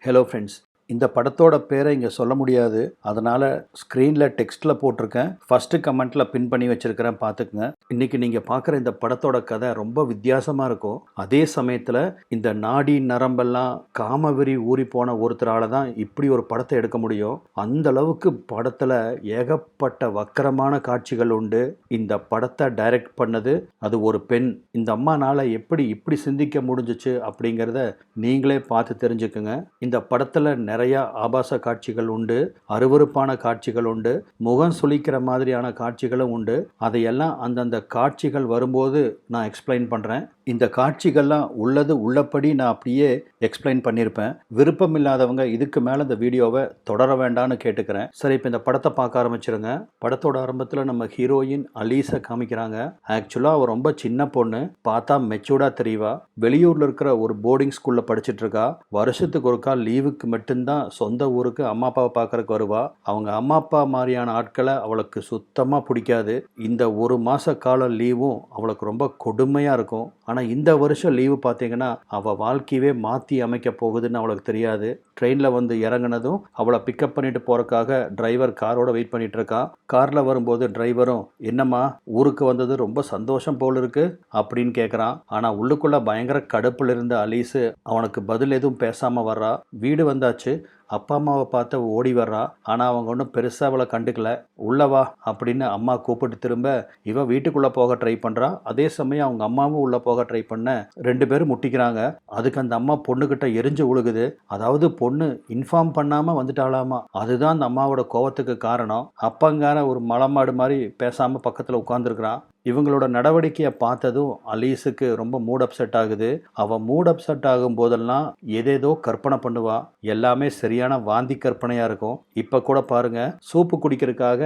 Hello friends, இந்த படத்தோட பேரை இங்கே சொல்ல முடியாது. அதனால் ஸ்க்ரீனில் டெக்ஸ்ட்டில் போட்டிருக்கேன். ஃபஸ்ட்டு கமெண்ட்டில் பின் பண்ணி வச்சுருக்கிறேன், பார்த்துக்குங்க. இன்றைக்கி நீங்கள் பார்க்குற இந்த படத்தோட கதை ரொம்ப வித்தியாசமாக இருக்கும். அதே சமயத்தில் இந்த நாடி நரம்பெல்லாம் காமவெறி ஊறி போன ஒருத்தரால் தான் இப்படி ஒரு படத்தை எடுக்க முடியும். அந்த அளவுக்கு படத்தில் ஏகப்பட்ட வக்கரமான காட்சிகள் உண்டு. இந்த படத்தை டைரக்ட் பண்ணது அது ஒரு பெண். இந்த அம்மானால் எப்படி இப்படி சிந்திக்க முடிஞ்சிச்சு அப்படிங்கிறத நீங்களே பார்த்து தெரிஞ்சுக்குங்க. இந்த படத்தில் நிறைய ஆபாச காட்சிகள் உண்டு, அருவருப்பான காட்சிகள் உண்டு, முகம் சுளிக்கிற மாதிரியான காட்சிகளும் உண்டு. அதையெல்லாம் அந்தந்த காட்சிகள் வரும்போது நான் எக்ஸ்பிளைன் பண்ணுறேன். இந்த காட்சிகள்லாம் உள்ளது உள்ளபடி நான் அப்படியே எக்ஸ்பிளைன் பண்ணியிருப்பேன். விருப்பம் இல்லாதவங்க இதுக்கு மேலே இந்த வீடியோவை தொடர வேண்டான்னு கேட்டுக்கிறேன். சரி, இப்போ இந்த படத்தை பார்க்க ஆரம்பிச்சிருங்க. படத்தோட ஆரம்பத்தில் நம்ம ஹீரோயின் அலீஸை காமிக்கிறாங்க. ஆக்சுவலாக அவள் ரொம்ப சின்ன பொண்ணு, பார்த்தா மெச்சூர்டாக தெரியவா. வெளியூரில் இருக்கிற ஒரு போர்டிங் ஸ்கூலில் படிச்சுட்டு இருக்கா. வருஷத்துக்கு ஒருக்கா லீவுக்கு மட்டும்தான் சொந்த ஊருக்கு அம்மா அப்பாவை பார்க்கறதுக்கு வருவா. அவங்க அம்மா அப்பா மாதிரியான ஆட்களை அவளுக்கு சுத்தமாக பிடிக்காது. இந்த ஒரு மாத கால லீவும் அவளுக்கு ரொம்ப கொடுமையாக இருக்கும். ஆனால் இந்த வருஷம் லீவு பார்த்தீங்கன்னா அவள் வாழ்க்கையவே மாற்றி அமைக்க போகுதுன்னு அவளுக்கு தெரியாது. ட்ரெயினில் வந்து இறங்கினதும் அவளை பிக்கப் பண்ணிட்டு போகிறக்காக டிரைவர் காரோட வெயிட் பண்ணிட்டு இருக்கான். காரில் வரும்போது டிரைவரும், என்னம்மா ஊருக்கு வந்தது ரொம்ப சந்தோஷம் போல் இருக்கு அப்படின்னு கேட்குறான். ஆனால் உள்ளுக்குள்ளே பயங்கர கடுப்பில் இருந்த அலீஸு அவனுக்கு பதில் எதுவும் பேசாமல் வர்றா. வீடு வந்தாச்சு. அப்பா அம்மாவை பார்த்து ஓடி வர்றா. ஆனால் அவங்க ஒன்றும் பெருசாக அவளை கண்டுக்கல. உள்ளவா அப்படின்னு அம்மா கூப்பிட்டு திரும்ப இவ வீட்டுக்குள்ளே போக ட்ரை பண்ணுறா. அதே சமயம் அவங்க அம்மாவும் உள்ளே போக ட்ரை பண்ண 2 பேரும் முட்டிக்கிறாங்க. அதுக்கு அந்த அம்மா பொண்ணுக்கிட்ட எரிஞ்சு விழுகுது. அதாவது பொண்ணு இன்ஃபார்ம் பண்ணாமல் வந்துட்டாலாமா. அதுதான் அந்த அம்மாவோட கோவத்துக்கு காரணம். அப்பங்கார ஒரு மலமாடு மாதிரி பேசாமல் பக்கத்தில் உட்காந்துருக்கிறான். இவங்களோட நடவடிக்கையை பார்த்ததும் அலீஸுக்கு ரொம்ப மூட் அப்செட் ஆகுது. அவள் மூட் அப்செட் ஆகும் போதெல்லாம் ஏதேதோ கற்பனை பண்ணுவா. எல்லாமே சரியான வாந்தி கற்பனையாக இருக்கும். இப்போ கூட பாருங்க, சூப்பு குடிக்கிறதுக்காக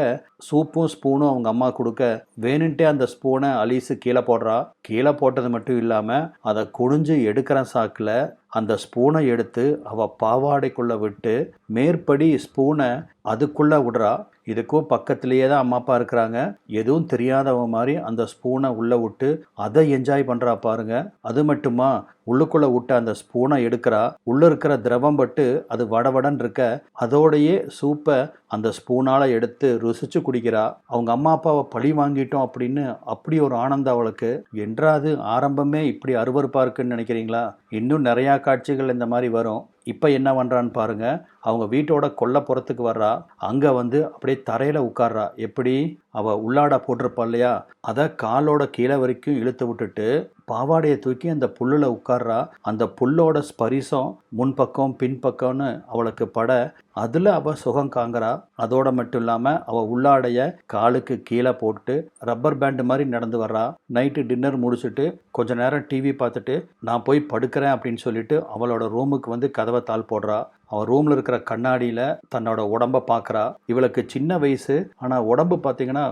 சூப்பும் ஸ்பூனும் அவங்க அம்மா கொடுக்க வேணுன்ட்டே அந்த ஸ்பூனை அலீஸு கீழே போடுறா. கீழே போட்டது மட்டும் இல்லாமல் அதை குனிஞ்சு எடுக்கிற சாக்கில் அந்த ஸ்பூனை எடுத்து அவள் பாவாடைக்குள்ளே விட்டு மேற்படி ஸ்பூனை அதுக்குள்ளே விடுறா. இதுக்கும் பக்கத்துலேயே தான் அம்மா அப்பா இருக்கிறாங்க. எதுவும் தெரியாதவ மாதிரி அந்த ஸ்பூனை உள்ளே விட்டு அதை என்ஜாய் பண்ணுறா பாருங்க. அது மட்டுமா, உள்ளுக்குள்ளே விட்ட அந்த ஸ்பூனை எடுக்கிறா. உள்ளே இருக்கிற திரவம் பட்டு அது வடவடன் இருக்க அதோடையே சூப்பை அந்த ஸ்பூனால் எடுத்து ருசிச்சு குடிக்கிறா. அவங்க அம்மா அப்பாவை பழி வாங்கிட்டோம் அப்படின்னு அப்படி ஒரு ஆனந்தம் அவளுக்கு. என்றாது ஆரம்பமே இப்படி அருவருப்பாக இருக்குன்னு நினைக்கிறீங்களா? இன்னும் நிறையா காட்சிகள் இந்த மாதிரி வரும். இப்போ என்ன பண்ணுறான்னு பாருங்க. அவங்க வீட்டோட கொல்லைப்புறத்துக்கு வர்றா. அங்கே வந்து அப்படியே தரையில் உட்கார்றா. எப்படி? அவள் உள்ளாடா போட்டிருப்பா இல்லையா, அதை காலோட கீழே வரைக்கும் இழுத்து விட்டுட்டு பாவாடையை தூக்கி அந்த புல்லில் உட்கார்றா. அந்த புல்லோட ஸ்பரிசம் முன்பக்கம் பின்பக்கம்னு அவளுக்கு பட அதில் அவள் சுகம் காங்குறா. அதோட மட்டும் இல்லாமல் அவள் உள்ளாடைய காலுக்கு கீழே போட்டு ரப்பர் பேண்டு மாதிரி நடந்து வர்றா. நைட்டு டின்னர் முடிச்சுட்டு கொஞ்ச நேரம் டிவி பார்த்துட்டு நான் போய் படுக்கிறேன் அப்படின்னு சொல்லிட்டு அவளோட ரூமுக்கு வந்து கதவை தாள் போடுறா. அவள் ரூமில் இருக்கிற கண்ணாடியில் தன்னோட உடம்பை பார்க்குறா. இவளுக்கு சின்ன வயசு, ஆனால் உடம்பு பார்த்தீங்கன்னா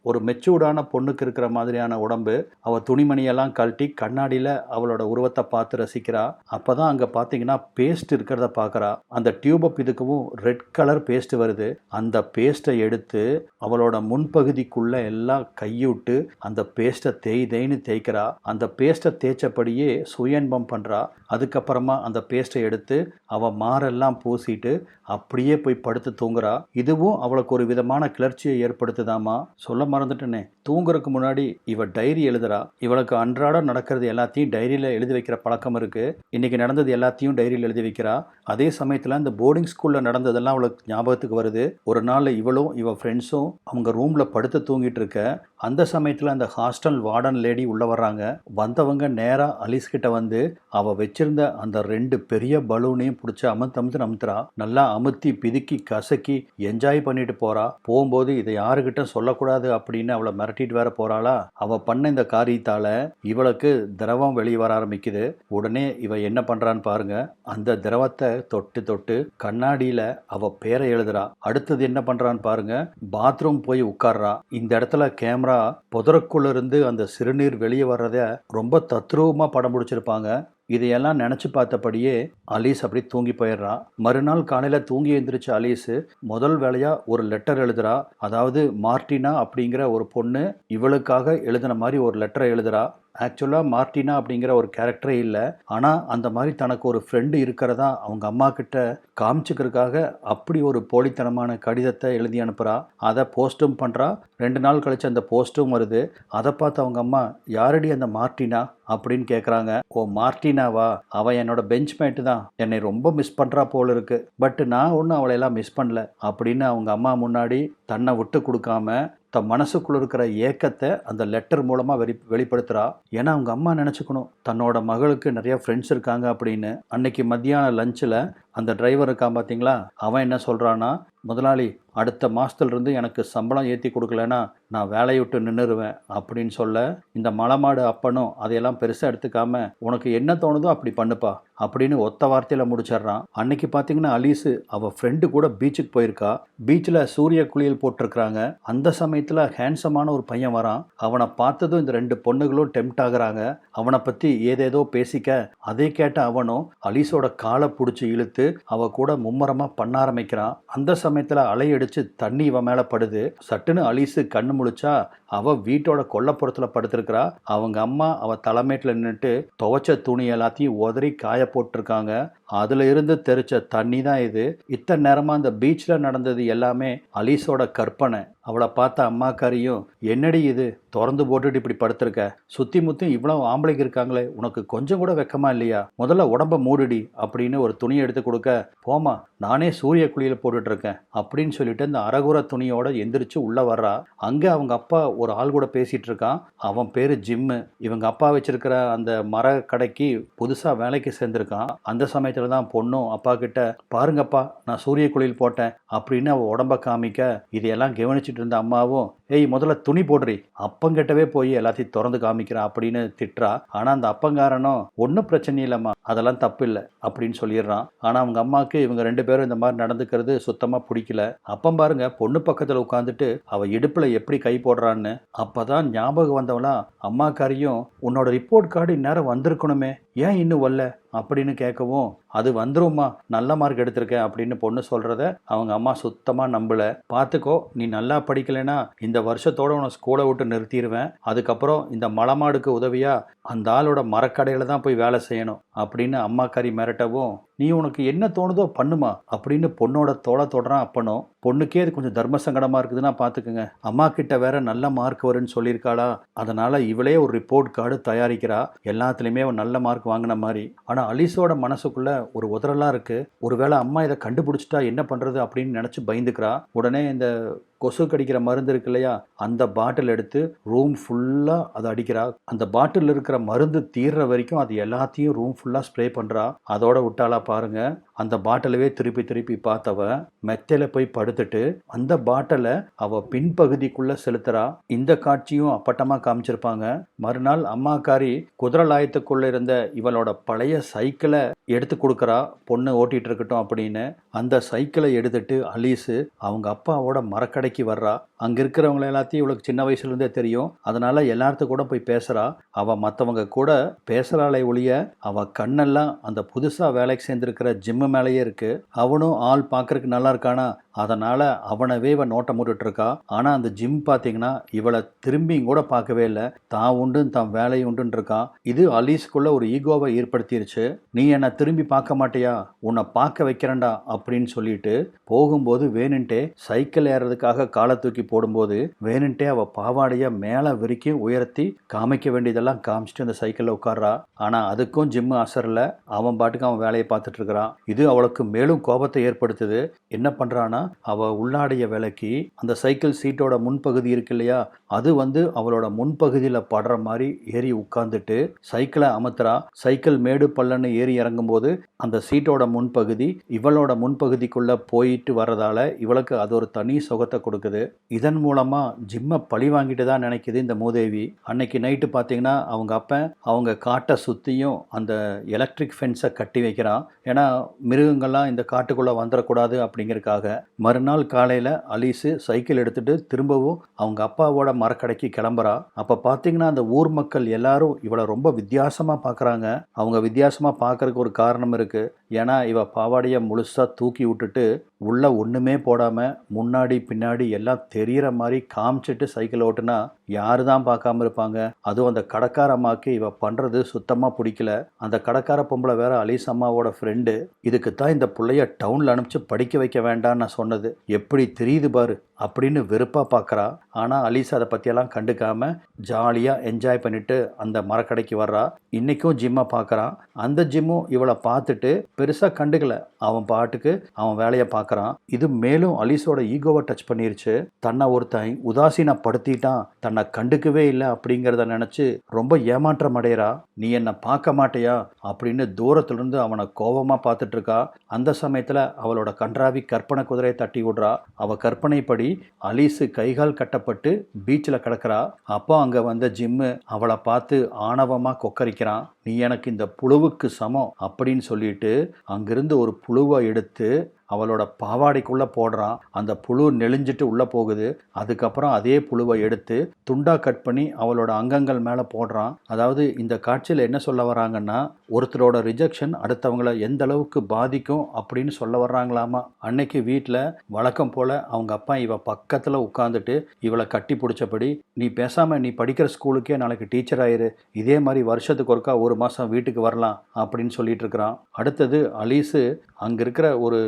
ஒரு மெச்சூர்டான பொண்ணுக்கு இருக்கிற மாதிரியான உடம்பு. அவள் துணிமணியெல்லாம் கழட்டி கண்ணாடியில் அவளோட உருவத்தை பார்த்து ரசிக்கிறா. அப்போ தான் அங்கே பார்த்தீங்கன்னா பேஸ்ட் இருக்கிறத பார்க்குறா. அந்த டியூபப் இதுக்கும் ரெட் கலர் பேஸ்ட் வருது. அந்த பேஸ்ட்டை எடுத்து அவளோட முன்பகுதிக்குள்ளே எல்லாம் கைவிட்டு அந்த பேஸ்ட்டை தேய்ன்னு தேய்க்கிறா. அந்த பேஸ்ட்டை தேய்ச்சபடியே சுயன்பம் பண்ணுறா. அதுக்கப்புறமா அந்த பேஸ்ட்டை எடுத்து அவள் மாரெல்லாம் பூசிட்டு அப்படியே போய் படுத்து தூங்குறா. இதுவும் அவளுக்கு ஒரு விதமான கிளர்ச்சியை ஏற்படுத்துதாமா. சொல்ல மறந்துட்டேனே, தூங்குறதுக்கு முன்னாடி இவ டைரி எழுதுறா. இவளுக்கு அன்றாட நடக்கிறது எல்லாத்தையும் டைரியில் எழுதி வைக்கிற பழக்கம் இருக்கு. இன்னைக்கு நடந்தது எல்லாத்தையும் டைரியில் எழுதி வைக்கிறா. அதே சமயத்தில் இந்த போர்டிங் ஸ்கூலில் நடந்ததெல்லாம் அவளுக்கு ஞாபகத்துக்கு வருது. ஒரு நாள் இவளும் இவ ஃப்ரெண்ட்ஸும் அவங்க ரூமில் படுத்து தூங்கிட்டு இருக்க அந்த சமயத்தில் அந்த ஹாஸ்டல் வார்டன் லேடி உள்ள வர்றாங்க. வந்தவங்க நேராக அலீஸ் கிட்ட வந்து அவள் வச்சிருந்த அந்த 2 பெரிய பலூனையும் பிடிச்சி அமுத்துறா. நல்லா அமுத்தி பிதுக்கி கசக்கி என்ஜாய் பண்ணிட்டு போறா. போகும்போது இதை யாருக்கிட்ட சொல்லக்கூடாது அப்படின்னு அவளை மிரட்டிட்டு வேற போறாளா. அவ பண்ண இந்த காரியத்தால இவளுக்கு திரவம் வெளியே வர ஆரம்பிக்குது. உடனே இவ என்ன பண்றான்னு பாருங்க. அந்த திரவத்தை தொட்டு கண்ணாடியில அவ பேரை எழுதுறா. அடுத்தது என்ன பண்றான்னு பாருங்க. பாத்ரூம் போய் உட்கார்றா. இந்த இடத்துல கேமரா புதருக்குள்ள இருந்து அந்த சிறுநீர் வெளியே வர்றத ரொம்ப தத்ரூபமா படம் பிடிச்சிருப்பாங்க. இதையெல்லாம் நினச்சி பார்த்தபடியே அலீஸ் அப்படி தூங்கி போயிடுறா. மறுநாள் காலையில் தூங்கி எழுந்திரிச்ச அலீஸு முதல் வேலையாக ஒரு லெட்டர் எழுதுறா. அதாவது மார்டினா அப்படிங்கிற ஒரு பொண்ணு இவளுக்காக எழுதின மாதிரி ஒரு லெட்டரை எழுதுறா. ஆக்சுவலாக மார்ட்டினா அப்படிங்கிற ஒரு கேரக்டரே இல்லை. ஆனால் அந்த மாதிரி தனக்கு ஒரு ஃப்ரெண்டு இருக்கிறதா அவங்க அம்மா கிட்ட காமிச்சிக்கிறதுக்காக அப்படி ஒரு போலித்தனமான கடிதத்தை எழுதி அனுப்புகிறா. அதை போஸ்ட்டும் பண்ணுறா. 2 நாள் கழிச்சு அந்த போஸ்ட்டும் வருது. அதை பார்த்து அவங்க அம்மா, யாரடி அந்த மார்ட்டினா அப்படின்னு கேட்குறாங்க. ஓ மார்ட்டினாவா, அவன் என்னோட பெஞ்ச் மேட்டு தான், என்னை ரொம்ப மிஸ் பண்ணுறா போல இருக்கு, பட் நான் ஒன்றும் அவளையெல்லாம் மிஸ் பண்ணல அப்படின்னு அவங்க அம்மா முன்னாடி தன்னை விட்டு கொடுக்காம தன் மனசுக்குள்ள இருக்கிற ஏக்கத்தை அந்த லெட்டர் மூலமாக வெளிப்படுத்துகிறா. ஏன்னா அவங்க அம்மா நினச்சிக்கணும் தன்னோட மகளுக்கு நிறைய ஃப்ரெண்ட்ஸ் இருக்காங்க அப்படின்னு. அன்னைக்கு மத்தியான லஞ்சில் அந்த டிரைவர் இருக்கான் பார்த்தீங்களா, அவன் என்ன சொல்கிறான்னா, முதலாளி அடுத்த மாதத்துலேருந்து எனக்கு சம்பளம் ஏற்றி கொடுக்கலன்னா நான் வேலையை விட்டு நின்றுருவேன் அப்படின்னு சொல்ல, இந்த மலைமாடு அப்பனும் அதையெல்லாம் பெருசாக எடுத்துக்காம உனக்கு என்ன தோணுதோ அப்படி பண்ணுப்பா அப்படின்னு ஒத்த வார்த்தையில் முடிச்சிட்றான். அன்னைக்கு பார்த்தீங்கன்னா அலீஸு அவள் ஃப்ரெண்டு கூட பீச்சுக்கு போயிருக்கா. பீச்சில் சூரிய குளியல் போட்டிருக்கிறாங்க. அந்த சமயத்தில் ஹேண்ட்ஸமான ஒரு பையன் வரான். அவனை பார்த்ததும் இந்த 2 பொண்ணுகளும் டெம்ட் ஆகுறாங்க. அவனை பற்றி ஏதேதோ பேசிக்க, அதை கேட்ட அவனும் அலீஸோட காலை பிடிச்சி இழுத்து அவ கூட மும்மரமாக பண்ண ஆரம்பிக்கிறான். அந்த சமயத்தில் அலையடிச்சு தண்ணி இவன் மேலே படுது. சட்டுன்னு அலீஸு கண்ணு முழிச்சா அவள் வீட்டோட கொல்லப்புறத்தில் படுத்திருக்கிறா. அவங்க அம்மா அவள் தலைமேட்டில் நின்றுட்டு துவைச்ச துணி எல்லாத்தையும் உதறி காய போட்டிருக்காங்க. அதில் இருந்து தெரிச்ச தண்ணி தான் இது. இத்தனை நேரமாக அந்த பீச்சில் நடந்தது எல்லாமே அலீஸோட கற்பனை. அவளை பார்த்த அம்மாக்காரியும், என்னடி இது திறந்து போட்டுட்டு இப்படி படுத்திருக்க, சுற்றி முற்றும் இவ்வளோ ஆம்பளைக்கு இருக்காங்களே, உனக்கு கொஞ்சம் கூட வெக்கமா இல்லையா, முதல்ல உடம்ப மூடுடி அப்படின்னு ஒரு துணியை எடுத்து கொடுக்க, போமா நானே சூரிய குளியல் போட்டுட்ருக்கேன் அப்படின்னு சொல்லிட்டு அந்த அரகுர துணியோட எந்திரிச்சு உள்ளே வர்றா. அங்கே அவங்க அப்பா ஒரு ஆள் கூட பேசிகிட்டு இருக்கான். அவன் பேர் ஜிம்மு. இவங்க அப்பா வச்சிருக்கிற அந்த மர கடைக்கு புதுசாக வேலைக்கு சேர்ந்துருக்கான். அந்த சமயத்தில் தான் பொண்ணும் அப்பா கிட்ட, பாருங்கப்பா நான் சூரிய குளியல் போட்டேன் அப்படின்னு அவள் உடம்ப காமிக்க, இதையெல்லாம் கவனிச்சுட்டு இருந்த அம்மாவும், ஏய் முதல்ல துணி போடுறி, அப்பங்கிட்டவே போய் எல்லாத்தையும் திறந்து காமிக்கிறான் அப்படின்னு திட்டுறா. ஆனால் அந்த அப்பங்காரனும், ஒன்றும் பிரச்சனை இல்லைம்மா, அதெல்லாம் தப்பு இல்லை அப்படின்னு சொல்லிடுறான். ஆனால் அவங்க அம்மாவுக்கு இவங்க 2 பேரும் இந்த மாதிரி நடந்துக்கிறது சுத்தமாக பிடிக்கல. அப்பம் பாருங்க பொண்ணு பக்கத்தில் உட்காந்துட்டு அவள் இடுப்பில் எப்படி கை போடுறான்னு. அப்போ தான் ஞாபகம் வந்தவளா அம்மாக்காரியும், உன்னோட ரிப்போர்ட் கார்டு இந்நேரம் வந்திருக்கணுமே, ஏன் இன்னும் வரல அப்படின்னு கேட்கவும், அது வந்துரும்மா, நல்ல மார்க் எடுத்திருக்கேன் அப்படின்னு பொண்ணு சொல்கிறத அவங்க அம்மா சுத்தமாக நம்பலை. பார்த்துக்கோ, நீ நல்லா படிக்கலைன்னா இந்த வருஷத்தோட உன்னை ஸ்கூலை விட்டு நிறுத்திடுவேன், அதுக்கப்புறம் இந்த மலைமாடுக்கு உதவியாக அந்த ஆளோட மரக்கடையில் தான் போய் வேலை செய்யணும் அப்படின்னு அம்மாக்காரி மிரட்டவும், நீ உனக்கு என்ன தோணுதோ பண்ணுமா அப்படின்னு பொண்ணோட தோலை தொடுறான் அப்பனும். பொண்ணுக்கே அது கொஞ்சம் தர்ம சங்கடமாக இருக்குதுன்னா பார்த்துக்குங்க. அம்மா கிட்ட வேற நல்ல மார்க் வரும்னு சொல்லியிருக்காளா, அதனால் இவளே ஒரு ரிப்போர்ட் கார்டு தயாரிக்கிறா, எல்லாத்துலேயுமே அவன் நல்ல மார்க் வாங்கின மாதிரி. ஆனால் அலிஸோட மனசுக்குள்ள ஒரு உதறலாக இருக்குது. ஒருவேளை அம்மா இதை கண்டுபிடிச்சிட்டா என்ன பண்ணுறது அப்படின்னு நினச்சி பயந்துக்கிறா. உடனே இந்த கொசு கடிக்கிற மருந்து இருக்கு இல்லையா, அந்த பாட்டில் எடுத்து ரூம் ஃபுல்லாக அதை அடிக்கிறா. அந்த பாட்டில் இருக்கிற மருந்து தீர்ற வரைக்கும் அது எல்லாத்தையும் ரூம் ஃபுல்லாக ஸ்ப்ரே பண்ணுறா. அதோட விட்டாலா பாருங்க, அந்த பாட்டிலவே திருப்பி திருப்பி பார்த்தவ மெத்தையில போய் படுத்துட்டு அந்த பாட்டிலை அவ பின்பகுதிக்குள்ள செலுத்துறா. இந்த காட்சியும் அப்பட்டமா காமிச்சிருப்பாங்க. மறுநாள் அம்மாக்காரி குதிரலாயத்துக்குள்ள இருந்த இவளோட பழைய சைக்கிளை எடுத்து கொடுக்குறா, பொண்ணு ஓட்டிட்டு இருக்கட்டும் அப்படின்னு. அந்த சைக்கிளை எடுத்துட்டு அலீஸு அவங்க அப்பாவோட மரக்கடைக்கு வர்றா. அங்கே இருக்கிறவங்க எல்லாத்தையும் இவளுக்கு சின்ன வயசுலேருந்தே தெரியும். அதனால எல்லார்த்து கூட போய் பேசுகிறா. அவள் மற்றவங்க கூட பேசுகிறாளே ஒழிய அவள் கண்ணெல்லாம் அந்த புதுசாக வேலைக்கு சேர்ந்துருக்கிற ஜிம்மு மேலேயே இருக்குது. அவனும் ஆள் பார்க்குறதுக்கு நல்லா இருக்கானா, அதனால் அவனவே இவன் நோட்டம் போட்டுட்டு இருக்கா. ஆனால் அந்த ஜிம் பார்த்தீங்கன்னா இவளை திரும்பியும் கூட பார்க்கவே இல்லை, தான் உண்டுன்னு தான் வேலை உண்டுன்னு இருக்கான். இது அலீஸ்க்குள்ள ஒரு ஈகோவை ஏற்படுத்திருச்சு. நீ என்னை திரும்பி பார்க்க மாட்டியா, உன்னை பார்க்க வைக்கிறேன்டா அப்படின்னு சொல்லிட்டு போகும்போது வேணுன்ட்டே சைக்கிள் ஏறதுக்காக காலை தூக்கி போடும்போது வேணுன்ட்டே அவள் பாவாடைய மேலே வரைக்கும் உயர்த்தி காமிக்க வேண்டியதெல்லாம் காமிச்சிட்டு அந்த சைக்கிளில் உட்கார்றா. ஆனால் அதுக்கும் ஜிம்மு அசரில், அவன் பாட்டுக்கு அவன் வேலையை பார்த்துட்டு இருக்கிறான். இது அவளுக்கு மேலும் கோபத்தை ஏற்படுத்துது. என்ன பண்ணுறான்னா, அவள் உள்ளாடைய வேலைக்கு அந்த சைக்கிள் சீட்டோட முன்பகுதி இருக்கு இல்லையா, அது அவளோட முன்பகுதியில் படுற மாதிரி ஏறி உட்கார்ந்துட்டு சைக்கிளை அமர்த்துறா. சைக்கிள் மேடு பள்ளன்னு ஏறி இறங்கும்போது அந்த சீட்டோட முன்பகுதி இவளோட முன்பகுதிக்குள்ள போயிட்டு வர்றதால இவளுக்கு அது ஒரு தனி சுகத்தை கொடுக்குது. இதன் மூலமா ஜிம்மை பழி வாங்கிட்டு தான் நினைக்குது இந்த மூதேவி. அன்னைக்கு நைட்டு பார்த்தீங்கன்னா அவங்க அப்பன் அவங்க காட்டை சுற்றியும் அந்த எலக்ட்ரிக் ஃபென்ஸை கட்டி வைக்கிறான். ஏன்னா மிருகங்கள்லாம் இந்த காட்டுக்குள்ளே வந்துடக்கூடாது அப்படிங்கிறதுக்காக. மறுநாள் காலையில் அலீஸு சைக்கிள் எடுத்துட்டு திரும்பவும் அவங்க அப்பாவோட மரக்கடைக்கு கிளம்புறா. அப்போ பார்த்தீங்கன்னா அந்த ஊர் மக்கள் எல்லாரும் இவளை ரொம்ப வித்தியாசமாக பார்க்குறாங்க. அவங்க வித்தியாசமாக பார்க்கறதுக்கு ஒரு காரணம் இருக்குது. ஏன்னா இவ பாவாடையை முழுசாக தூக்கி விட்டுட்டு உள்ள ஒன்றுமே போடாமல் முன்னாடி பின்னாடி எல்லாம் தெரிகிற மாதிரி காமிச்சிட்டு சைக்கிள் ஓட்டுனா யாரு தான் பார்க்காம இருப்பாங்க. அதுவும் அந்த கடைக்கார அம்மாவுக்கு இவ பண்ணுறது சுத்தமாக பிடிக்கல. அந்த கடைக்கார பொம்பளை வேற அலீஸ் அம்மாவோட ஃப்ரெண்டு. இதுக்கு தான் இந்த பிள்ளைய டவுனில் அனுப்பிச்சு படிக்க வைக்க வேண்டாம்னு நான் சொன்னது. எப்படி தெரியுது பாரு அப்படின்னு வெறுப்பாக பார்க்குறா. ஆனால் அலீஸ் அதை பற்றியெல்லாம் கண்டுக்காம ஜாலியாக என்ஜாய் பண்ணிட்டு அந்த மரக்கடைக்கு வர்றா. இன்றைக்கும் ஜிம்மை பார்க்குறான். அந்த ஜிம்மும் இவளை பார்த்துட்டு பெருசாக கண்டுக்கல. அவன் பாட்டுக்கு அவன் வேலையை பார்க்குறான். இது மேலும் அலீஸோட ஈகோவை டச் பண்ணிருச்சு. தன்னை ஒருத்தன் உதாசீனப்படுத்திட்டான், தன்னை கண்டுக்கவே இல்லை அப்படிங்கிறத நினச்சி ரொம்ப ஏமாற்றம் அடைகிறா. நீ என்னை பார்க்க மாட்டியா அப்படின்னு தூரத்துலேருந்து அவனை கோபமாக பார்த்துட்டு இருக்கா. அந்த சமயத்தில் அவளோட கன்றாவி கற்பனை குதிரையை தட்டி விடுறா. அவள் கற்பனைப்படி அலீஸு கைகால் கட்டப்பட்டு பீச்சில் கிடக்கிறா. அப்போ அங்கே வந்த ஜிம்மு அவளை பார்த்து ஆணவமாக கொக்கரிக்கிறான். நீ எனக்கு இந்த புழுவுக்கு சமம் அப்படின்னு சொல்லிட்டு அங்கிருந்து ஒரு புழுவை எடுத்து அவளோட பாவாடைக்குள்ளே போடுறான். அந்த புழு நெளிஞ்சிட்டு உள்ளே போகுது. அதுக்கப்புறம் அதே புழுவை எடுத்து துண்டா கட் பண்ணி அவளோட அங்கங்கள் மேலே போடுறான். அதாவது இந்த காட்சியில் என்ன சொல்ல வராங்கன்னா, ஒருத்தரோட ரிஜெக்ஷன் அடுத்தவங்களை எந்த அளவுக்கு பாதிக்கும் அப்படின்னு சொல்ல வர்றாங்களாமா. அன்னைக்கு வீட்டில் வழக்கம் போல் அவங்க அப்பா இவ பக்கத்தில் உட்காந்துட்டு இவளை கட்டி பிடிச்சபடி, நீ பேசாமல் நீ படிக்கிற ஸ்கூலுக்கே நாளைக்கு டீச்சர் ஆயிரு, இதே மாதிரி வருஷத்துக்கு ஒருக்கா 1 மாதம் வீட்டுக்கு வரலாம் அப்படின்னு சொல்லிட்டு இருக்கிறான். அடுத்தது அலீஸு அங்கே இருக்கிற ஒரு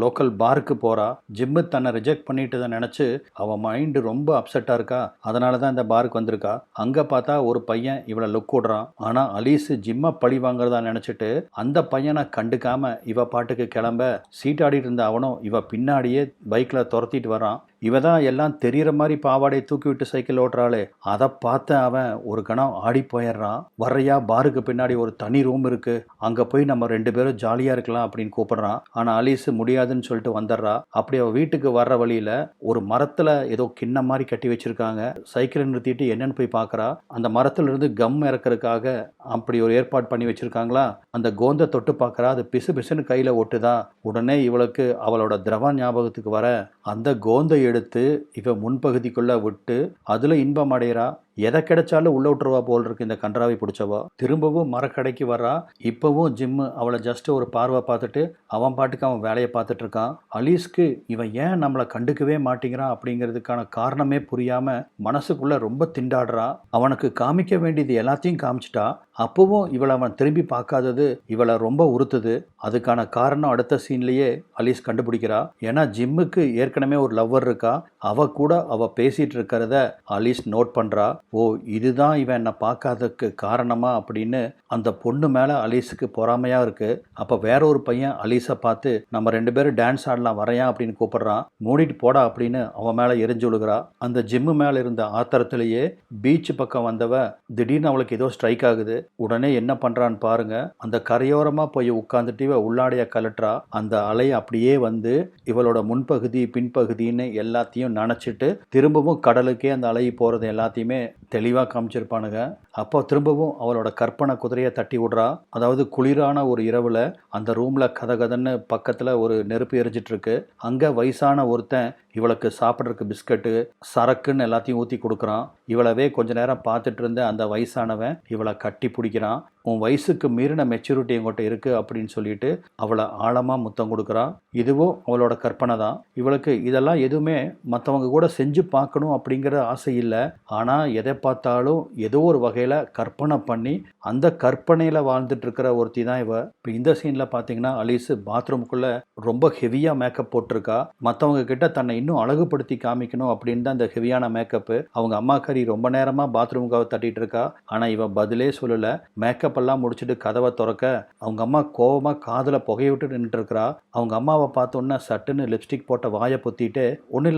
லோக்கல் பாருக்கு போகிறா. ஜிம்மு தன்னை ரிஜெக்ட் பண்ணிட்டு நினச்சி அவன் மைண்டு ரொம்ப அப்செட்டாக இருக்கா. அதனால தான் இந்த பாருக்கு வந்திருக்கா. அங்கே பார்த்தா ஒரு பையன் இவளை லுக் விடுறான். ஆனால் அலீஸு ஜிம்மை பழி வாங்குறதா நினச்சிட்டு அந்த பையனை கண்டுக்காம இவ பாட்டுக்கு கிளம்ப, சீட்டாடிட்டு இருந்த அவனும் இவ பின்னாடியே பைக்கில் துரத்திட்டு வரான். இவ தான் எல்லாம் தெரிகிற மாதிரி பாவாடையை தூக்கி விட்டு சைக்கிள் ஓட்டுறாளே. அதை பார்த்து அவன் ஒரு கணம் ஆடி போயிடுறான். வர்றையா, பாருக்கு பின்னாடி ஒரு தனி ரூம் இருக்குது, அங்கே போய் நம்ம 2 பேரும் ஜாலியாக இருக்கலாம் அப்படின்னு கூப்பிடுறான். ஆனால் அலீஸு முடியாதுன்னு சொல்லிட்டு வந்துடுறா. அப்படி அவள் வீட்டுக்கு வர்ற வழியில் ஒரு மரத்தில் ஏதோ கிண்ணம் மாதிரி கட்டி வச்சுருக்காங்க. சைக்கிளை நிறுத்திட்டு என்னன்னு போய் பார்க்குறா. அந்த மரத்துலேருந்து கம் இறக்கிறதுக்காக அப்படி ஒரு ஏற்பாடு பண்ணி வச்சுருக்காங்களா. அந்த கோந்தை தொட்டு பார்க்குறா. அது பிசு பிசுன்னு கையில் ஒட்டுதா. உடனே இவளுக்கு அவளோட திரவ ஞாபகத்துக்கு வர அந்த கோந்தை எடுத்து இவ முன்பகுதிக்குள்ளே விட்டு அதில் இன்பம் அடைகிறா. எதை கிடைச்சாலும் உள்ள விட்டுருவா போல் இருக்கு இந்த கன்றாவை பிடிச்சவா. திரும்பவும் மரக்கடைக்கு வர்றா. இப்போவும் ஜிம்மு அவளை ஜஸ்ட் ஒரு பார்வை பார்த்துட்டு அவன் பாட்டுக்கு அவன் வேலையை பார்த்துட்டு இருக்கான். அலீஸ்க்கு இவன் ஏன் நம்மளை கண்டுக்கவே மாட்டேங்கிறான் அப்படிங்கிறதுக்கான காரணமே புரியாம மனசுக்குள்ள ரொம்ப திண்டாடுறா. அவனுக்கு காமிக்க வேண்டியது எல்லாத்தையும் காமிச்சிட்டா. அப்பவும் இவளை அவன் திரும்பி பார்க்காதது இவளை ரொம்ப உறுத்துது. அதுக்கான காரணம் அடுத்த சீன்லேயே அலீஸ் கண்டுபிடிக்கிறா. ஏன்னா ஜிம்முக்கு ஏற்கனவே ஒரு லவ்வர் இருக்கா. அவ கூட அவ பேசிட்டு இருக்கிறத அலீஸ் நோட் பண்றா. ஓ, இதுதான் இவன் என்னை பார்க்காததுக்கு காரணமா அப்படின்னு அந்த பொண்ணு மேலே அலீஸுக்கு பொறாமையா இருக்கு. அப்போ வேற ஒரு பையன் அலீஸை பார்த்து நம்ம 2 பேரும் டான்ஸ் ஆடலாம் வரையா அப்படின்னு கூப்பிடுறான். மூடிட்டு போடா அப்படின்னு அவன் மேலே எரிஞ்சு விழுகிறா. அந்த ஜிம்மு மேலே இருந்த ஆத்திரத்திலேயே பீச் பக்கம் வந்தவ திடீர்னு அவளுக்கு ஏதோ ஸ்ட்ரைக் ஆகுது. உடனே என்ன பண்றான்னு பாருங்க. அந்த கரையோரமா போய் உட்காந்துட்டு இவ உள்ளாடைய கலட்டுறா. அந்த அலை அப்படியே வந்து இவளோட முன்பகுதி பின்பகுதின்னு எல்லாத்தையும் நனைச்சிட்டு திரும்பவும் கடலுக்கே அந்த அலை போறது எல்லாத்தையுமே தெளிவாக காமிச்சிருப்பானுங்க. அப்போ திரும்பவும் அவளோட கற்பனை குதிரையை தட்டி விடுறா. அதாவது குளிரான ஒரு இரவில் அந்த ரூமில் கதகதன்னு பக்கத்தில் ஒரு நெருப்பு எரிஞ்சிட்டு இருக்கு. அங்கே வயசான ஒருத்தன் இவளுக்கு சாப்பிட்றதுக்கு பிஸ்கட்டு சரக்குன்னு எல்லாத்தையும் ஊற்றி கொடுக்குறான். இவளவே கொஞ்ச நேரம் பார்த்துட்டு இருந்த அந்த வயசானவன் இவளை கட்டி பிடிக்கிறான். உன் வயசுக்கு மீறின மெச்சூரிட்டி எங்கிட்ட இருக்குது அப்படின்னு சொல்லிட்டு அவளை ஆழமாக முத்தம் கொடுக்குறான். இதுவும் அவளோட கற்பனை தான். இவளுக்கு இதெல்லாம் எதுவுமே மற்றவங்க கூட செஞ்சு பார்க்கணும் அப்படிங்கிற ஆசை இல்லை. ஆனால் எதை பார்த்தாலும் ஏதோ ஒரு வகையில் கற்பனை பண்ணி அந்த கற்பனையில் வாழ்ந்துட்டு இருக்கிற ஒருத்தி தான் இவ. இப்போ இந்த சீனில் பார்த்தீங்கன்னா அலீஸு பாத்ரூமுக்குள்ளே ரொம்ப ஹெவியாக மேக்கப் போட்டிருக்கா. மற்றவங்க கிட்ட தன்னை இன்னும் அழகுபடுத்தி காமிக்கணும் அப்படின்னு தான் இந்த ஹெவியான மேக்கப்பு. அவங்க அம்மாக்காரி ரொம்ப நேரமாக பாத்ரூமுக்காக தட்டிட்டு இருக்கா. ஆனால் இவ பதிலே சொல்லலை. மேக்கப் எல்லாம் முடிச்சுட்டு கதவை திறக்க அவங்க அம்மா கோவமாக காதில் புகைய விட்டு நின்றுட்டு இருக்கிறா. அவங்க அம்மாவை பார்த்தோன்னே சட்டுன்னு லிப்ஸ்டிக் போட்ட வாயை பொத்திட்டு ஒன்றும்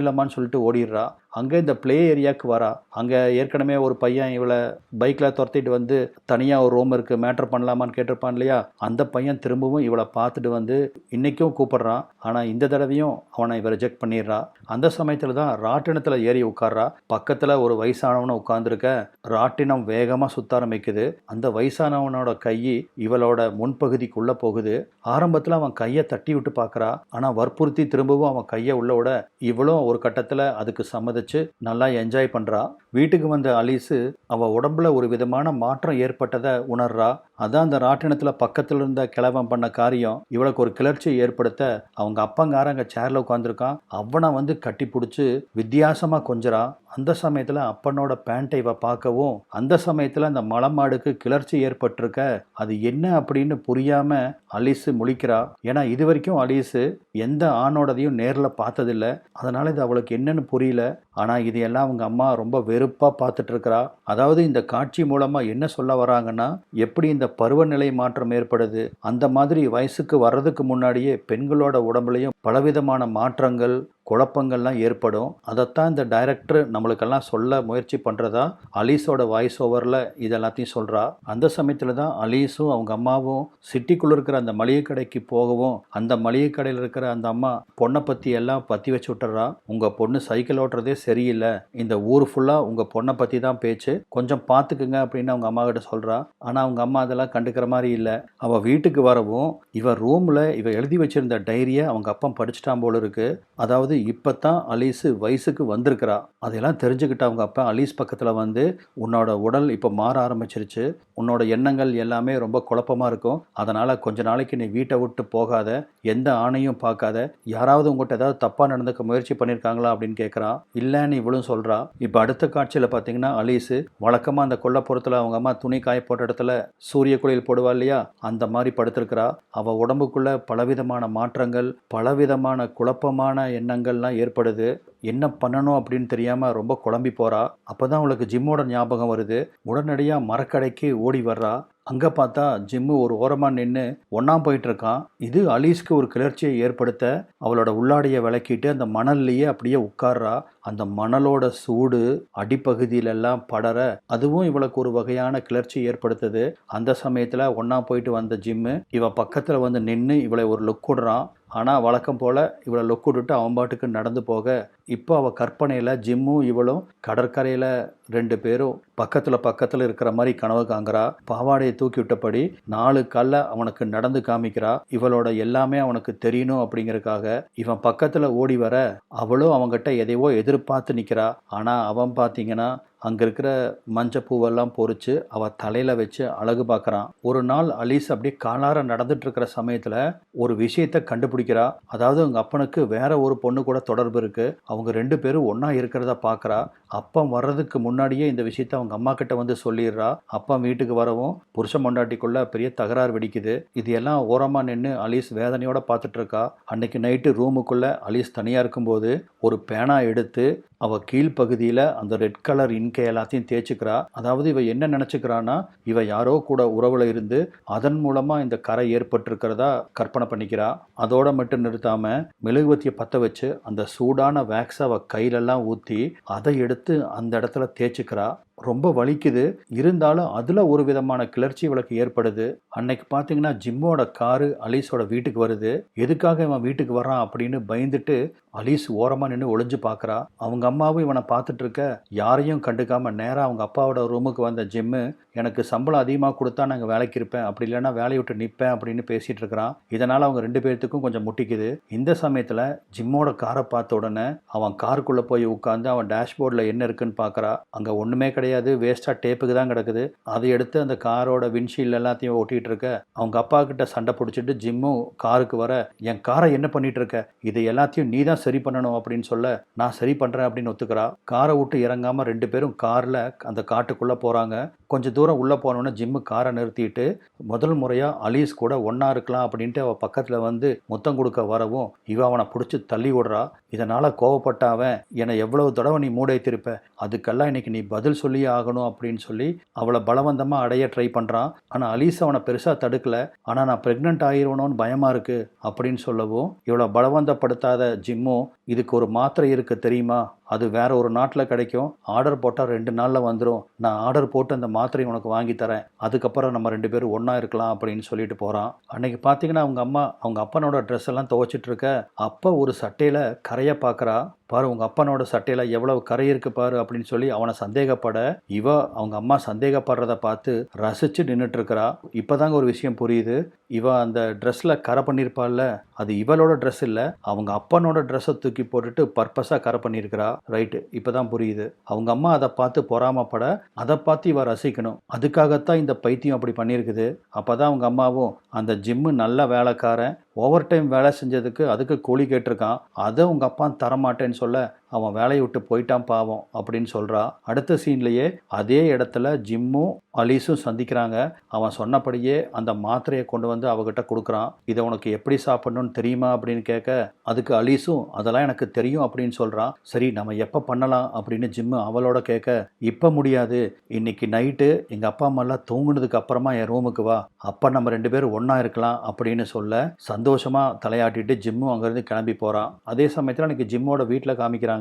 இல்லம்மான்னு சொல்லிட்டு ஓடிடுறா. அங்கே இந்த ப்ளே ஏரியாவுக்கு வரா. அங்கே ஏற்கனவே ஒரு பையன் இவளை பைக்கில் துரத்திட்டு வந்து தனியாக ஒரு ரூம் இருக்குது மேட்ரு பண்ணலாமான்னு கேட்டிருப்பான் இல்லையா. அந்த பையன் திரும்பவும் இவளை பார்த்துட்டு வந்து இன்றைக்கும் கூப்பிட்றான். ஆனால் இந்த தடவையும் அவனை இவ ரிஜெக்ட் பண்ணிடுறா. அந்த சமயத்தில் தான் ராட்டினத்தில் ஏறி உட்கார்றா. பக்கத்தில் ஒரு வயசானவனை உட்காந்துருக்க. ராட்டினம் வேகமாக சுத்த ஆரம்பிக்குது. அந்த வயசானவனோட கை இவளோட முன்பகுதிக்குள்ளே போகுது. ஆரம்பத்தில் அவன் கையை தட்டி விட்டு பார்க்குறா. ஆனால் வற்புறுத்தி திரும்பவும் அவன் கையை உள்ள விட இவளும் ஒரு கட்டத்தில் அதுக்கு சம்மதிச்சு நல்லா என்ஜாய் பண்ணுறா. வீட்டுக்கு வந்த அலீஸு அவள் உடம்புல ஒரு விதமான மாற்றம் ஏற்பட்டதை உணர்றா. அதான் அந்த ராட்டினத்தில் பக்கத்தில் இருந்த கிழவன் பண்ண காரியம் இவளுக்கு ஒரு கிளர்ச்சியை ஏற்படுத்த அவங்க அப்பங்காரன் அங்கே சேரில் உட்காந்துருக்கான். அவனை வந்து கட்டி பிடிச்சி வித்தியாசமாக கொஞ்சறா. அந்த சமயத்தில் அப்பனோட பேண்ட்டை இவ பார்க்கவும் அந்த சமயத்தில் அந்த மலமாடுக்கு கிளர்ச்சி ஏற்பட்டிருக்க அது என்ன அப்படின்னு புரியாம அலீஸு முழிக்கிறா. ஏன்னா இது வரைக்கும் அலீஸு எந்த ஆணோடதையும் நேரில் பார்த்ததில்ல. அதனால இது அவளுக்கு என்னன்னு புரியல. ஆனால் இதையெல்லாம் அவங்க அம்மா ரொம்ப வெறுப்பாக பார்த்துட்டு இருக்கிறா. அதாவது இந்த காட்சி மூலமாக என்ன சொல்ல வராங்கன்னா, எப்படி இந்த பருவநிலை மாற்றம் ஏற்படுது, அந்த மாதிரி வயசுக்கு வர்றதுக்கு முன்னாடியே பெண்களோட உடம்புலையும் பலவிதமான மாற்றங்கள் குழப்பங்கள்லாம் ஏற்படும். அதைத்தான் இந்த டைரக்டர் நம்மளுக்கெல்லாம் சொல்ல முயற்சி பண்ணுறதா அலீஸோட வாய்ஸ் ஓவரில் இதெல்லாத்தையும் சொல்கிறா. அந்த சமயத்தில் தான் அலீஸும் அவங்க அம்மாவும் சிட்டிக்குள்ளே இருக்கிற அந்த மளிகை கடைக்கு போகவும் அந்த மளிகை கடையில் இருக்கிற அந்த அம்மா பொண்ணை பற்றி எல்லாம் பற்றி வச்சு விட்டுறா. உங்கள் பொண்ணு சைக்கிள் ஓட்டுறதே சரியில்லை, இந்த ஊர் ஃபுல்லாக உங்கள் பொண்ணை பற்றி தான் பேச்சு, கொஞ்சம் பார்த்துக்குங்க அப்படின்னு அவங்க அம்மா கிட்ட சொல்கிறா. ஆனால் அவங்க அம்மா அதெல்லாம் கண்டுக்கிற மாதிரி இல்லை. அவள் வீட்டுக்கு வரவும் இவ ரூமில் இவ எழுதி வச்சிருந்த டைரியை அவங்க அப்பா படிச்சுட்டான் போல இருக்கு. அதாவது இப்போ தான் அலீஸு வயசுக்கு வந்திருக்கிறா. அதெல்லாம் தெரிஞ்சுக்கிட்ட அவங்க அப்பா அலீஸ் பக்கத்தில் வந்து, உன்னோட உடல் இப்போ மாற ஆரம்பிச்சிருச்சு, உன்னோட எண்ணங்கள் எல்லாமே ரொம்ப குழப்பமாக இருக்கும், அதனால் கொஞ்ச நாளைக்கு நீ வீட்டை விட்டு போகாத, எந்த ஆணையும் பார்க்காத, யாராவது உங்கள்கிட்ட ஏதாவது தப்பாக நடந்துக்க முயற்சி பண்ணியிருக்காங்களா அப்படின்னு கேட்குறான். இல்லைன்னு இவளும் சொல்கிறா. இப்போ அடுத்த காட்சியில் பார்த்தீங்கன்னா அலீஸு வழக்கமாக அந்த கொல்லப்புறத்தில் அவங்க அம்மா துணி காய போட்ட இடத்துல சூரிய குளியல் போடுவா இல்லையா, அந்த மாதிரி படுத்திருக்கிறா. அவள் உடம்புக்குள்ள பலவிதமான மாற்றங்கள் பலவிதமான குழப்பமான எண்ணங்கள்லாம் ஏற்படுது. என்ன பண்ணணும் அப்படின்னு தெரியாமல் ரொம்ப குழம்பி போகிறா. அப்போ தான் அவளுக்கு ஜிம்மோட ஞாபகம் வருது. உடனடியாக மரக்கடைக்கு ஓடி வர்றா. அங்கே பார்த்தா ஜிம்மு ஒரு ஓரமாக நின்று ஒன்றா போயிட்டுருக்கான். இது அலீஸ்க்கு ஒரு கிளர்ச்சியை ஏற்படுத்த அவளோட உள்ளாடையை விளக்கிட்டு அந்த மணல்லையே அப்படியே உட்கார்றா. அந்த மணலோட சூடு அடிப்பகுதியிலெல்லாம் படர அதுவும் இவளுக்கு ஒரு வகையான கிளர்ச்சி ஏற்படுத்துது. அந்த சமயத்தில் ஒன்றா போயிட்டு வந்த ஜிம்மு இவ பக்கத்தில் வந்து நின்று இவளை ஒரு லுக் விடுறான். ஆனால் வழக்கம் போல் இவளை லுக் விட்டுட்டு அவன் பாட்டுக்கு நடந்து போக, இப்போ அவள் கற்பனையில் ஜிம்மும் இவளும் கடற்கரையில் 2 பேரும் பக்கத்தில் இருக்கிற மாதிரி கனவு காண்கிறா. பாவாடையை தூக்கி விட்டபடி 4 கால்ல அவனுக்கு நடந்து காமிக்கிறா. இவளோட எல்லாமே அவனுக்கு தெரியணும் அப்படிங்கிறதுக்காக இவன் பக்கத்தில் ஓடி வர அவளும் அவங்ககிட்ட எதையோ எதிர்பார்த்து நிற்கிறா. ஆனால் அவன் பார்த்தீங்கன்னா அங்கே இருக்கிற மஞ்சப்பூவெல்லாம் பொறிச்சு அவள் தலையில் வச்சு அழகு பார்க்குறான். ஒரு நாள் அலீஸ் அப்படியே காலார நடந்துட்டு இருக்கிற சமயத்தில் ஒரு விஷயத்தை கண்டுபிடிக்கிறா. அதாவது அவங்க அப்பனுக்கு வேற ஒரு பொண்ணு கூட தொடர்பு இருக்குது. அவங்க 2 பேரும் ஒன்றா இருக்கிறத பார்க்குறா. அப்பன் வர்றதுக்கு முன்னாடியே இந்த விஷயத்த அவங்க அம்மா கிட்ட வந்து சொல்லிடுறா. அப்பா வீட்டுக்கு வரவும் புருஷ பொண்டாட்டிக்குள்ள பெரிய தகராறு வெடிக்குது. இது எல்லாம் ஓரமாக நின்று அலீஸ் வேதனையோட பார்த்துட்டு இருக்கா. அன்னைக்கு நைட்டு ரூமுக்குள்ள அலீஸ் தனியாக இருக்கும்போது ஒரு பேனா எடுத்து அவள் கீழ்ப்பகுதியில் அந்த ரெட் கலர் இன்கை எல்லாத்தையும் தேய்ச்சிக்கிறா. அதாவது இவ என்ன நினச்சிக்கிறான்னா, இவ யாரோ கூட உறவில் இருந்து அதன் மூலமாக இந்த கரை ஏற்பட்டிருக்கிறதா கற்பனை பண்ணிக்கிறா. அதோட மட்டும் நிறுத்தாமல் மெழுகுவத்தியை பற்ற வச்சு அந்த சூடான வேக்ஸை அவள் கையிலெல்லாம் ஊற்றி அதை எடுத்து அந்த இடத்துல தேய்ச்சிக்கிறா. ரொம்ப வலிக்குது. இருந்தாலும் அதில் ஒரு விதமான கிளர்ச்சி இவளுக்கு ஏற்படுது. அன்னைக்கு பார்த்தீங்கன்னா ஜிம்மோட காரு அலீஸோட வீட்டுக்கு வருது. எதுக்காக இவன் வீட்டுக்கு வரான் அப்படின்னு பயந்துட்டு அலீஸ் ஓரமாக நின்று ஒளிஞ்சு பார்க்குறா. அவங்க அம்மாவும் இவனை பார்த்துட்டு இருக்க யாரையும் கண்டுக்காம நேராக அவங்க அப்பாவோட ரூமுக்கு வந்த ஜிம்மு, எனக்கு சம்பளம் அதிகமாக கொடுத்தா நாங்கள் வேலைக்கு இருப்பேன், அப்படி இல்லைன்னா வேலையை விட்டு நிற்பேன் அப்படின்னு பேசிகிட்டு இருக்கிறான். இதனால் அவங்க 2 பேர்த்துக்கும் கொஞ்சம் முட்டிக்குது. இந்த சமயத்தில் ஜிம்மோட காரை பார்த்த உடனே அவன் காருக்குள்ளே போய் உட்காந்து அவன் டேஷ்போர்டில் என்ன இருக்குன்னு பார்க்குறா. அங்கே ஒன்றுமே கிடையாது, வேஸ்ட்டாக டேப்புக்கு தான் கிடக்குது. அதை எடுத்து அந்த காரோட விண்ட்ஷீல்டு எல்லாத்தையும் ஓட்டிகிட்டு இருக்க அவங்க அப்பா கிட்ட சண்டை பிடிச்சிட்டு ஜிம்மும் காருக்கு வர, என் காரை என்ன பண்ணிட்டு இருக்க, இதை எல்லாத்தையும் நீ தான் சரி பண்ணணும் அப்படின்னு சொல்ல, நான் சரி பண்ணுறேன் அப்படின்னு ஒத்துக்கிறா. காரை விட்டு இறங்காமல் 2 பேரும் காரில் அந்த காட்டுக்குள்ளே போகிறாங்க. கொஞ்சம் தூரம் உள்ளே போனோன்னே ஜிம்மு காரை நிறுத்திட்டு முதல் முறையாக அலீஸ் கூட ஒன்றா இருக்கலாம் அப்படின்ட்டு அவள் பக்கத்தில் வந்து முத்தம் கொடுக்க வரவும் இவ அவனை பிடிச்சி தள்ளி விடுறா. இதனால் கோவப்பட்ட அவன், என்னை எவ்வளவு தடவை நீ மூடைத்திருப்ப, அதுக்கெல்லாம் இன்னைக்கு நீ பதில் சொல்லி ஆகணும் அப்படின்னு சொல்லி அவளை பலவந்தமாக அடைய ட்ரை பண்ணுறான். ஆனால் அலீஸ் அவனை பெருசாக தடுக்கலை. ஆனால் நான் ப்ரெக்னென்ட் ஆகிருவணும்னு பயமாக இருக்குது அப்படின்னு சொல்லவும் இவளை பலவந்தப்படுத்தாத ஜிம்மும், இதுக்கு ஒரு மாத்திரை இருக்குது தெரியுமா, அது வேற ஒரு நாட்டில் கிடைக்கும், ஆர்டர் போட்டால் 2 நாளில் வந்துடும், நான் ஆர்டர் போட்டு அந்த மாத்திரையை உனக்கு வாங்கி தரேன், அதுக்கப்புறம் நம்ம 2 பேரும் ஒன்றா இருக்கலாம் அப்படின்னு சொல்லிட்டு போகிறான். அன்னைக்கு பார்த்தீங்கன்னா அவங்க அம்மா அவங்க அப்பனோட ட்ரெஸ் எல்லாம் துவைச்சிட்டு இருக்க அப்போ ஒரு சட்டையில் கரையை பார்க்குறா. பாரு உங்கள் அப்பனோட சட்டையில் எவ்வளவு கரை இருக்கு பாரு அப்படின்னு சொல்லி அவனை சந்தேகப்பட இவ அவங்க அம்மா சந்தேகப்படுறத பார்த்து ரசித்து நின்றுட்டு இருக்கிறா. இப்போதாங்க ஒரு விஷயம் புரியுது. இவ அந்த ட்ரெஸ்ஸில் கரை பண்ணியிருப்பாள்ல, அது இவளோட ட்ரெஸ் இல்லை, அவங்க அப்பனோட ட்ரெஸ்ஸை தூக்கி போட்டுட்டு பர்பஸாக கரை பண்ணியிருக்கிறா. ரைட்டு, இப்பதான் புரியுது. அவங்க அம்மா அதை பார்த்து பொறாமப்பட, அதை பார்த்து இவ ரசிக்கணும். அதுக்காகத்தான் இந்த பைத்தியம் அப்படி பண்ணியிருக்குது. அப்பதான் அவங்க அம்மாவும், அந்த ஜிம்மு நல்ல வேலைக்காரன், ஓவர் டைம் வேலை செஞ்சதுக்கு அதுக்கு கூலி கேட்டிருக்கான், அதை உங்க அப்பா தரமாட்டேன்னு சொல்ல அவன் வேலையை விட்டு போயிட்டான் பாவம் அப்படின்னு சொல்றா. அடுத்த சீன்லயே அதே இடத்துல ஜிம்மும் அலீஸும் சந்திக்கிறாங்க. அவன் சொன்னபடியே அந்த மாத்திரையை கொண்டு வந்து அவகிட்ட கொடுக்குறான். இதை உனக்கு எப்படி சாப்பிடணும்னு தெரியுமா அப்படின்னு கேட்க, அதுக்கு அலீஸும் அதெல்லாம் எனக்கு தெரியும் அப்படின்னு சொல்றான். சரி, நம்ம எப்போ பண்ணலாம் அப்படின்னு ஜிம்மு அவளோட கேட்க, இப்போ முடியாது, இன்னைக்கு நைட்டு எங்கள் அப்பா அம்மாலாம் தூங்குனதுக்கு அப்புறமா என் ரூமுக்கு வா, அப்போ நம்ம 2 பேரும் ஒன்றா இருக்கலாம் அப்படின்னு சொல்ல சந்தோஷமா தலையாட்டிட்டு ஜிம்மும் அங்கேருந்து கிளம்பி போகிறான். அதே சமயத்தில் அன்றைக்கி ஜிம்மோட வீட்டில் காமிக்கிறாங்க.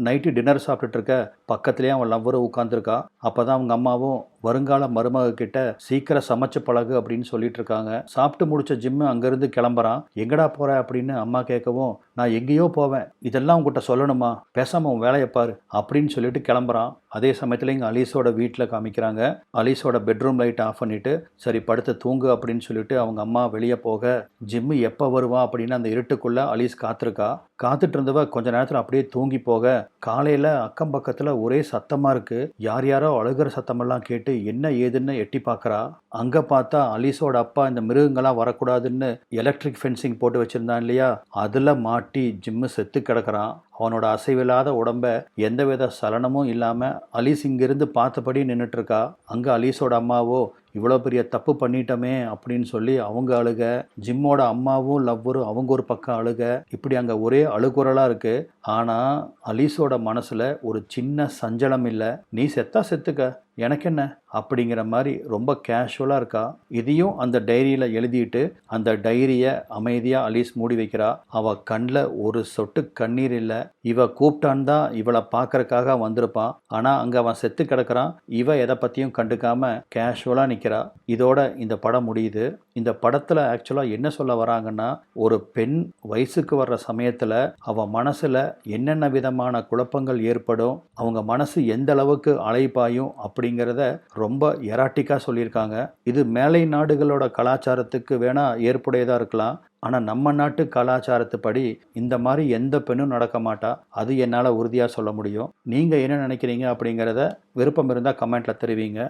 நைட்டு டின்னர் சாப்பிட்டுட்டு இருக்க பக்கத்துலேயே அவன் லவ்வரும் உட்காந்துருக்கா. அப்போ தான் அவங்க அம்மாவும் வருங்கால மருமக கிட்ட சீக்கிரம் சமைச்சு பழகு அப்படின்னு சொல்லிட்டு இருக்காங்க. சாப்பிட்டு முடிச்ச ஜிம்மு அங்கேருந்து கிளம்புறான். எங்கடா போற அப்படின்னு அம்மா கேட்கவும், நான் எங்கேயோ போவேன், இதெல்லாம் உங்ககிட்ட சொல்லணுமா, பேசாம உன் வேலையை பாரு அப்படின்னு சொல்லிட்டு கிளம்புறான். அதே சமயத்தில் இங்கே அலீஸோட வீட்டில் காமிக்கிறாங்க. அலீஸோட பெட்ரூம் லைட் ஆஃப் பண்ணிட்டு சரி படுத்து தூங்கு அப்படின்னு சொல்லிட்டு அவங்க அம்மா வெளியே போக, ஜிம்மு எப்போ வருவா அப்படின்னு அந்த இருட்டுக்குள்ள அலீஸ் காத்திருக்கா. காத்துட்டு இருந்தவ கொஞ்ச நேரத்தில் அப்படியே தூங்கி போக, காலையில் அக்கம் பக்கத்தில் ஒரே சத்தமாக இருக்கு. யார் யாரோ அழுகிற சத்தமெல்லாம் கேட்டு என்ன ஏதுன்னு எட்டி பார்க்குறா. அங்கே பார்த்தா அலீஸோட அப்பா இந்த மிருகங்களாம் வரக்கூடாதுன்னு எலக்ட்ரிக் ஃபென்சிங் போட்டு வச்சுருந்தான் இல்லையா, அதில் மாட்டி ஜிம்மு செத்து கிடக்கிறான். அவனோட அசைவில்லாத உடம்ப எந்தவித சலனமும் இல்லாமல் அலீஸ் இங்கிருந்து பார்த்தபடி நின்றுட்டுருக்கா. அங்கே அலீஸோட அம்மாவோ, இவ்வளோ பெரிய தப்பு பண்ணிட்டோமே அப்படின்னு சொல்லி அவங்க அழுக, ஜிம்மோட அம்மாவும் லவ்வரும் அவங்க ஒரு பக்கம் அழுக, இப்படி அங்கே ஒரே அழுகுறலாக இருக்குது. ஆனால் அலீஸோட மனசில் ஒரு சின்ன சஞ்சலம் இல்லை. நீ செத்தா செத்துக்க, எனக்கு என்ன அப்படிங்கிற மாதிரி ரொம்ப கேஷுவலாக இருக்கா. இதையும் அந்த டைரியில் எழுதிட்டு அந்த டைரியை அமைதியாக அலீஸ் மூடி வைக்கிறா. அவள் கண்ணில் ஒரு சொட்டு கண்ணீர் இல்லை. இவ கூப்பிட்டான் தான் இவளை பார்க்கறக்காக வந்திருப்பான். ஆனால் அங்கே அவன் செத்து கிடக்கிறான். இவ எதை பற்றியும் கண்டுக்காம கேஷுவலாக நிற்கிறா. இதோட இந்த படம் முடியுது. இந்த படத்தில் ஆக்சுவலாக என்ன சொல்ல வராங்கன்னா, ஒரு பெண் வயசுக்கு வர்ற சமயத்தில் அவன் மனசில் என்னென்ன விதமான குழப்பங்கள் ஏற்படும், அவங்க மனசு எந்த அளவுக்கு அலைபாயும் அப்படிங்கிறத ரொம்ப எராட்டிக்காக சொல்லியிருக்காங்க. இது மேலை நாடுகளோட கலாச்சாரத்துக்கு வேணால் ஏற்புடையதாக இருக்கலாம். ஆனால் நம்ம நாட்டு கலாச்சாரத்துப்படி இந்த மாதிரி எந்த பெண்ணும் நடக்க மாட்டா. அது என்னால் உறுதியாக சொல்ல முடியும். நீங்கள் என்ன நினைக்கிறீங்க அப்படிங்கிறத விருப்பம் இருந்தால் கமெண்ட்டில் தெரிவிங்க.